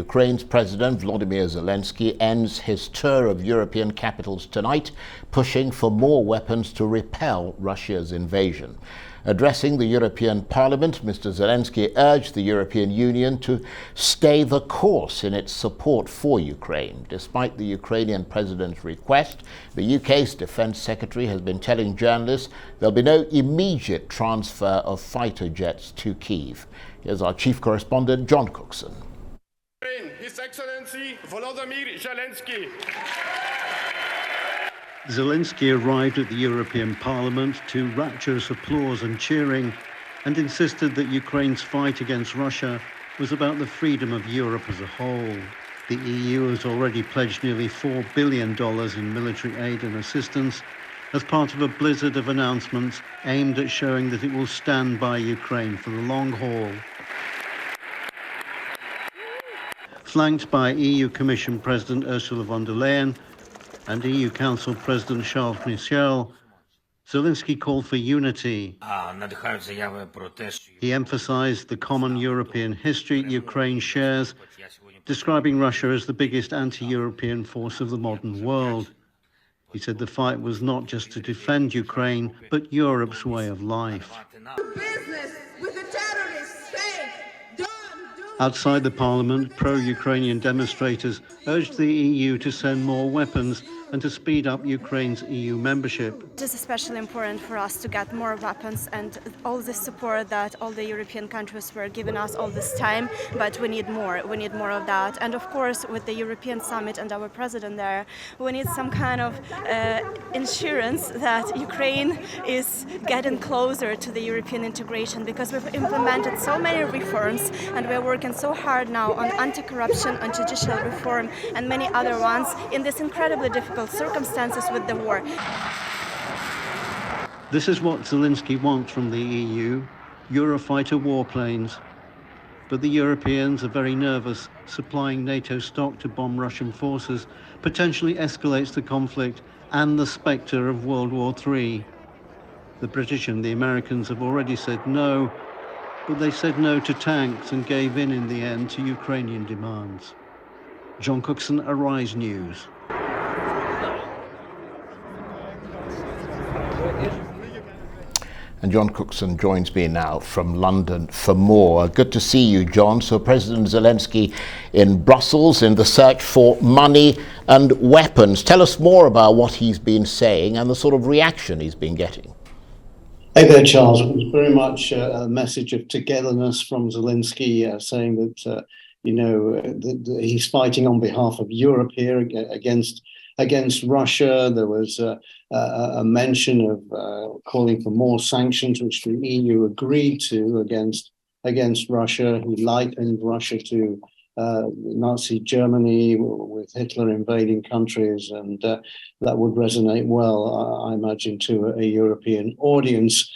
Ukraine's President Volodymyr Zelensky ends his tour of European capitals tonight, pushing for more weapons to repel Russia's invasion. Addressing the European Parliament, Mr. Zelensky urged the European Union to stay the course in its support for Ukraine. Despite the Ukrainian president's request, the UK's Defence Secretary has been telling journalists there'll be no immediate transfer of fighter jets to Kyiv. Here's our chief correspondent, John Cookson. His Excellency Volodymyr Zelensky. Zelensky arrived at the European Parliament to rapturous applause and cheering, and insisted that Ukraine's fight against Russia was about the freedom of Europe as a whole. The EU has already pledged nearly $4 billion in military aid and assistance as part of a blizzard of announcements aimed at showing that it will stand by Ukraine for the long haul. Flanked by EU Commission President Ursula von der Leyen and EU Council President Charles Michel, Zelensky called for unity. He emphasized the common European history Ukraine shares, describing Russia as the biggest anti-European force of the modern world. He said the fight was not just to defend Ukraine, but Europe's way of life. Outside the parliament, pro-Ukrainian demonstrators urged the EU to send more weapons and to speed up Ukraine's EU membership. It is especially important for us to get more weapons and all the support that all the European countries were giving us all this time, but we need more. We need more of that. And of course, with the European summit and our president there, we need some kind of insurance that Ukraine is getting closer to the European integration, because we've implemented so many reforms and we're working so hard now on anti-corruption, on judicial reform and many other ones in this incredibly difficult circumstances with the war. This is what Zelensky wants from the EU, Eurofighter warplanes. But the Europeans are very nervous. Supplying NATO stock to bomb Russian forces potentially escalates the conflict and the spectre of World War III. The British and the Americans have already said no, but they said no to tanks and gave in the end to Ukrainian demands. John Cookson, Arise News. And John Cookson joins me now from London for more. Good to see you, John. So President Zelensky in Brussels in the search for money and weapons. Tell us more about what he's been saying and the sort of reaction he's been getting. Hey there, Charles. It was very much a message of togetherness from Zelensky, saying that, that he's fighting on behalf of Europe here against Russia. There was a mention of calling for more sanctions, which the EU agreed to against Russia. He likened Russia to Nazi Germany with Hitler invading countries, and that would resonate well, I imagine, to a European audience.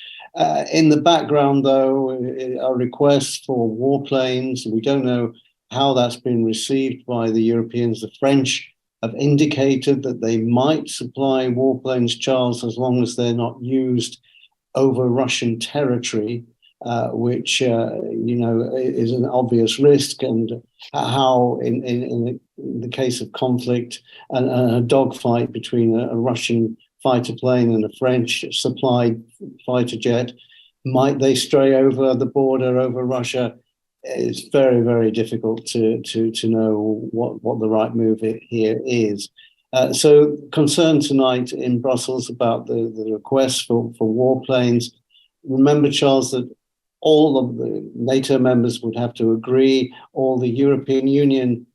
In the background, though, a request for warplanes. We don't know how that's been received by the Europeans. The French have indicated that they might supply warplanes, Charles, as long as they're not used over Russian territory, which is an obvious risk. And how, in the case of conflict and a dogfight between a Russian fighter plane and a French-supplied fighter jet, might they stray over the border over Russia? It's very, very difficult to know what the right move here is. So concern tonight in Brussels about the request for warplanes. Remember, Charles, that all of the NATO members would have to agree, all the European Union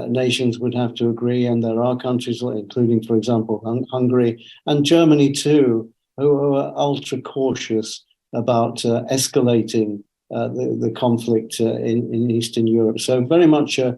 nations would have to agree, and there are countries, including, for example, Hungary and Germany too, who are ultra cautious about escalating the conflict in Eastern Europe. So very much a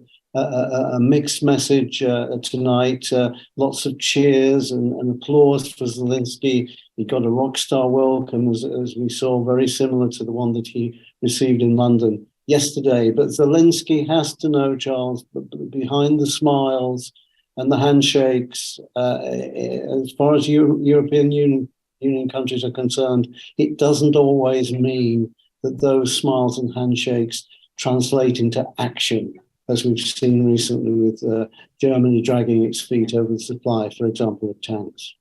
mixed message tonight. Lots of cheers and applause for Zelensky. He got a rock star welcome, as we saw, very similar to the one that he received in London yesterday. But Zelensky has to know, Charles, behind the smiles and the handshakes, as far as European Union countries are concerned, it doesn't always mean that those smiles and handshakes translate into action. as we've seen recently with Germany dragging its feet over the supply, for example, of tanks.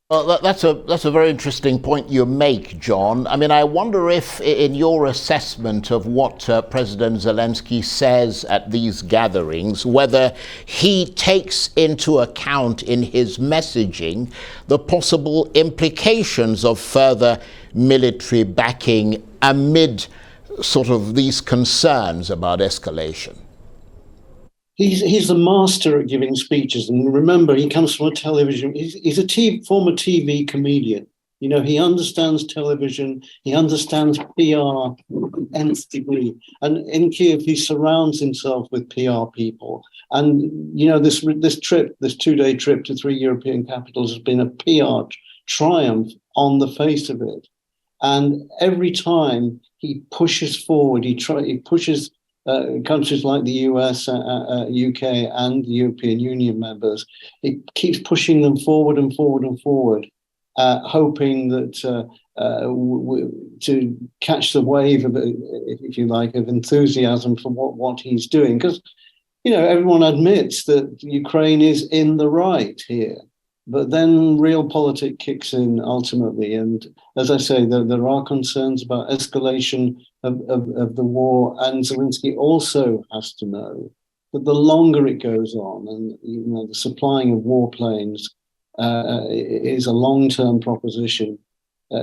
Well, that's a very interesting point you make, John. I mean, I wonder if, in your assessment of what President Zelensky says at these gatherings, whether he takes into account in his messaging the possible implications of further military backing amid sort of these concerns about escalation. He's the master at giving speeches, and remember, he comes from a television. He's a former TV comedian. You know, he understands television. He understands PR to nth degree. And in Kiev, he surrounds himself with PR people. And you know, this 2-day trip to 3 European capitals has been a PR triumph on the face of it. And every time he pushes forward, he pushes. Countries like the US, UK, and the European Union members, it keeps pushing them forward and forward and forward, hoping that to catch the wave of, if you like, of enthusiasm for what he's doing. Because, you know, everyone admits that Ukraine is in the right here. But then realpolitik kicks in ultimately. And as I say, there are concerns about escalation of the war. And Zelensky also has to know that the longer it goes on, and you know, the supplying of warplanes is a long-term proposition,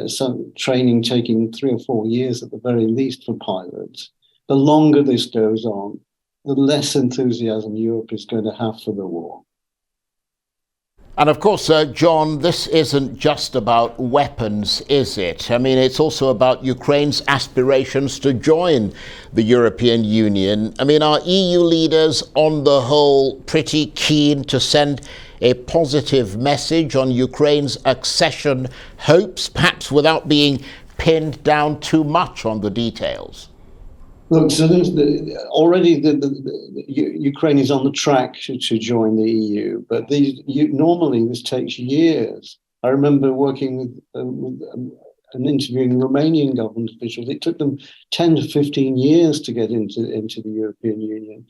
some training taking 3 or 4 years at the very least for pilots. The longer this goes on, the less enthusiasm Europe is going to have for the war. And of course, John, this isn't just about weapons, is it? I mean, it's also about Ukraine's aspirations to join the European Union. I mean, are EU leaders on the whole pretty keen to send a positive message on Ukraine's accession hopes, perhaps without being pinned down too much on the details? Look, so already Ukraine is on the track to join the EU, but normally this takes years. I remember working with and interviewing Romanian government officials. It took them 10 to 15 years to get into the European Union.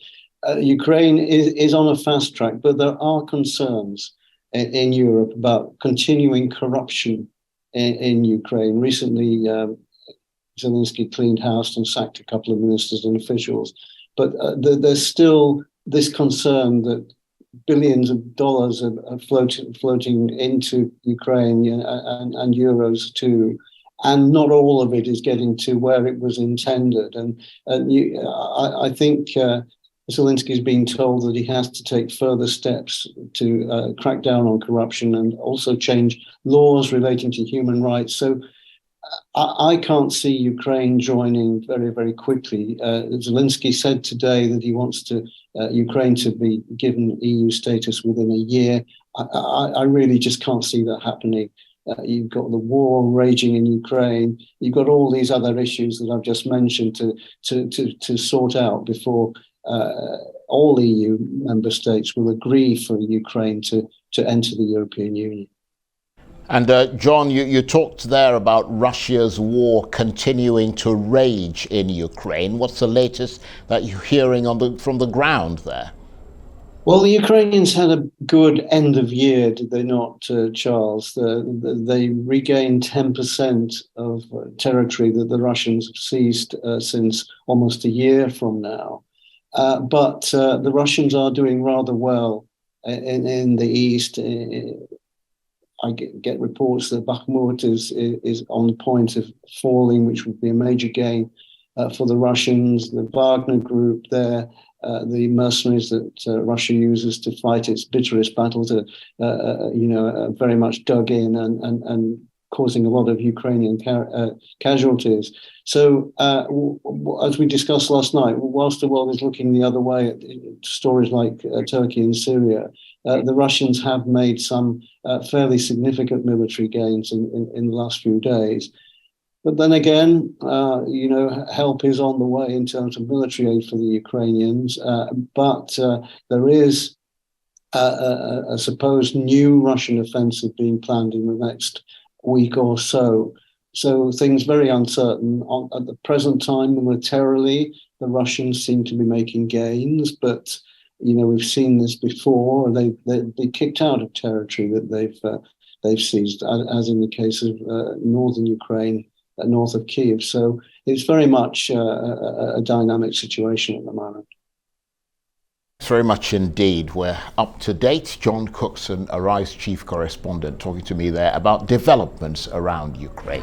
Ukraine is on a fast track, but there are concerns in Europe about continuing corruption in Ukraine. Recently, Zelensky cleaned house and sacked a couple of ministers and officials. But there's still this concern that billions of dollars are floating into Ukraine and euros too. And not all of it is getting to where it was intended. And I think Zelensky is being told that he has to take further steps to crack down on corruption and also change laws relating to human rights. So I can't see Ukraine joining very, very quickly. Zelensky said today that he wants Ukraine to be given EU status within a year. I really just can't see that happening. You've got the war raging in Ukraine. You've got all these other issues that I've just mentioned to sort out before all EU member states will agree for Ukraine to enter the European Union. And John, you talked there about Russia's war continuing to rage in Ukraine. What's the latest that you're hearing from the ground there? Well, the Ukrainians had a good end of year, did they not, Charles? They regained 10% of territory that the Russians have seized since almost a year from now. But the Russians are doing rather well in the east. I get reports that Bakhmut is on the point of falling, which would be a major gain for the Russians. The Wagner group there, the mercenaries that Russia uses to fight its bitterest battles, are very much dug in and causing a lot of Ukrainian casualties. So, as we discussed last night, whilst the world is looking the other way at stories like Turkey and Syria, the Russians have made some fairly significant military gains in the last few days. But then again, help is on the way in terms of military aid for the Ukrainians. But there is a supposed new Russian offensive being planned in the next week or so So things very uncertain. At the present time, militarily, the Russians seem to be making gains, but we've seen this before. They kicked out of territory that they've seized, as in the case of northern Ukraine, north of Kiev. So it's very much a dynamic situation at the moment. Very much indeed. We're up to date. John Cookson, Arise chief correspondent, talking to me there about developments around Ukraine.